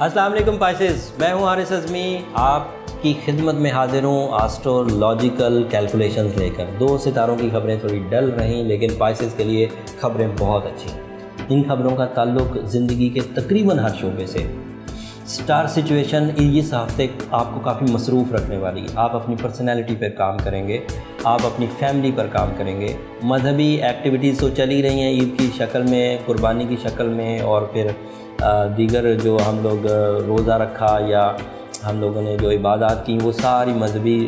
अस्सलाम वालेकुम पाइसेस, मैं हूं हारिस अज़मी, आपकी खिदमत में हाजिर हूं एस्ट्रोलॉजिकल कैलकुलेशंस लेकर। 2 सितारों की खबरें थोड़ी डल रहीं, लेकिन पाइसेस के लिए खबरें बहुत अच्छी हैं। इन खबरों का ताल्लुक ज़िंदगी के तकरीबन हर शोबे से। स्टार सिचुएशन इस हफ्ते आपको काफ़ी मसरूफ़ रखने वाली है। आप अपनी पर्सनैलिटी पर काम करेंगे, आप अपनी फैमिली पर काम करेंगे। मजहबी एक्टिविटीज़ तो चल ही रही हैं ईद की शक्ल में, कुर्बानी की शक्ल में, और फिर दीगर जो हम लोग रोज़ा रखा या हम लोगों ने जो इबादत की, वो सारी मजहबी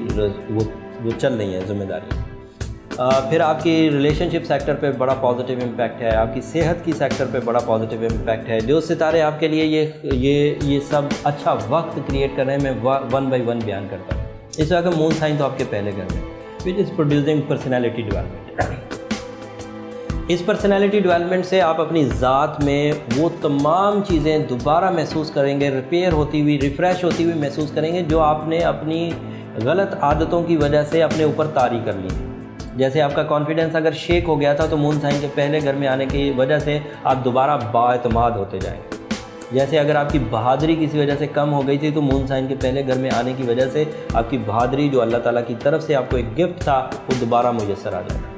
वो चल रही हैं ज़िम्मेदारी। फिर आपकी रिलेशनशिप सेक्टर पे बड़ा पॉजिटिव इम्पैक्ट है, आपकी सेहत की सेक्टर पे बड़ा पॉजिटिव इम्पैक्ट है। जो सितारे आपके लिए ये सब अच्छा वक्त क्रिएट कर रहे हैं, मैं 1 बाय 1 बयान करता हूँ। इस वक्त मून साइन तो आपके पहले घर में, which is producing personality development. इस पर्सनैलिटी डेवलपमेंट से आप अपनी ज़ात में वो तमाम चीज़ें दोबारा महसूस करेंगे, रिपेयर होती हुई, रिफ़्रेश होती हुई महसूस करेंगे जो आपने अपनी गलत आदतों की वजह से अपने ऊपर तारी कर ली। जैसे आपका कॉन्फिडेंस अगर शेक हो गया था तो मून साइन के पहले घर में आने की वजह से आप दोबारा बाएतमाद होते जाएंगे। जैसे अगर आपकी बहादुरी किसी वजह से कम हो गई थी तो मून साइन के पहले घर में आने की वजह से आपकी बहादुरी जो अल्लाह ताला की तरफ से आपको एक गिफ्ट था वो दोबारा मुयस्सर आ जाएगा।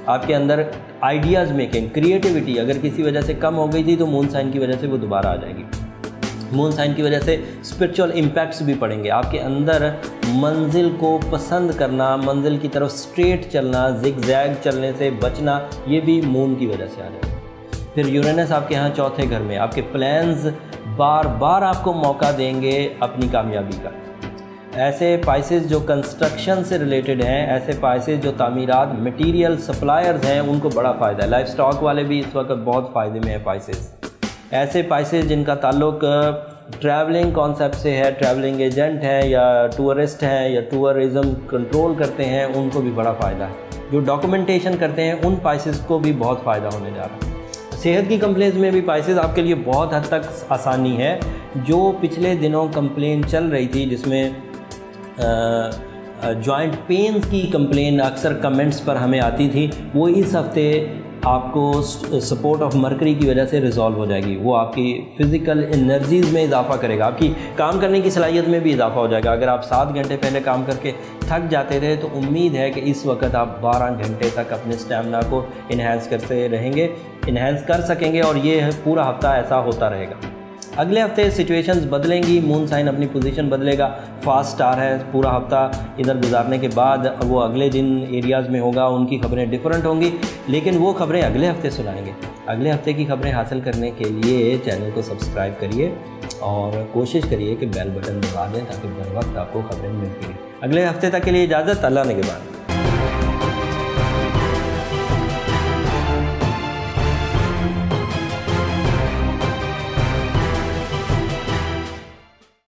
आपके अंदर आइडियाज़ मेकिंग, क्रिएटिविटी अगर किसी वजह से कम हो गई थी तो मून साइन की वजह से वो दोबारा आ जाएगी। मून साइन की वजह से स्पिरिचुअल इम्पैक्ट्स भी पड़ेंगे। आपके अंदर मंजिल को पसंद करना, मंजिल की तरफ स्ट्रेट चलना, जिग-जैग चलने से बचना, ये भी मून की वजह से आ जाएगा। फिर यूरेनस आपके यहाँ 4थे घर में, आपके प्लान्स बार बार आपको मौका देंगे अपनी कामयाबी का। ऐसे पाइसेस जो कंस्ट्रक्शन से रिलेटेड हैं, ऐसे पाइसेस जो तामीरात, मटीरियल सप्लायर्स हैं, उनको बड़ा फ़ायदा है। लाइफ स्टॉक वाले भी इस वक्त बहुत फ़ायदे में है पाइसेस। ऐसे पाइसेस जिनका ताल्लुक ट्रैवलिंग कॉन्सेप्ट से है, ट्रैवलिंग एजेंट हैं या टूरिस्ट हैं या टूरिज़म कंट्रोल करते हैं, उनको भी बड़ा फ़ायदा है। जो डॉक्यूमेंटेशन करते हैं उन पाइसेस को भी बहुत फ़ायदा होने जा रहा है। सेहत की कंप्लेंट्स में भी पाइसेस आपके लिए बहुत हद तक आसानी है। जो पिछले दिनों कंप्लेन चल रही थी जिसमें जॉइंट पेन्स की कंप्लेन अक्सर कमेंट्स पर हमें आती थी, वो इस हफ्ते आपको सपोर्ट ऑफ मरकरी की वजह से रिजॉल्व हो जाएगी। वो आपकी फ़िज़िकल एनर्जीज़ में इजाफा करेगा, आपकी काम करने की सलाहियत में भी इजाफा हो जाएगा। अगर आप 7 घंटे पहले काम करके थक जाते थे तो उम्मीद है कि इस वक्त आप 12 घंटे तक अपने स्टैमिना को इन्हेंस करते रहेंगे, इन्हेंस कर सकेंगे, और ये पूरा हफ्ता ऐसा होता रहेगा। अगले हफ्ते सिचुएशंस बदलेंगी, मून साइन अपनी पोजीशन बदलेगा। फास्ट स्टार है, पूरा हफ्ता इधर गुजारने के बाद वो अगले दिन एरियाज़ में होगा, उनकी खबरें डिफरेंट होंगी, लेकिन वो खबरें अगले हफ्ते सुनाएंगे। अगले हफ्ते की खबरें हासिल करने के लिए चैनल को सब्सक्राइब करिए और कोशिश करिए कि बेल बटन दबा दें ताकि बर वक्त आपको खबरें मिलती रहें। अगले हफ्ते तक के लिए इजाज़त, अल्लाह निगहबान।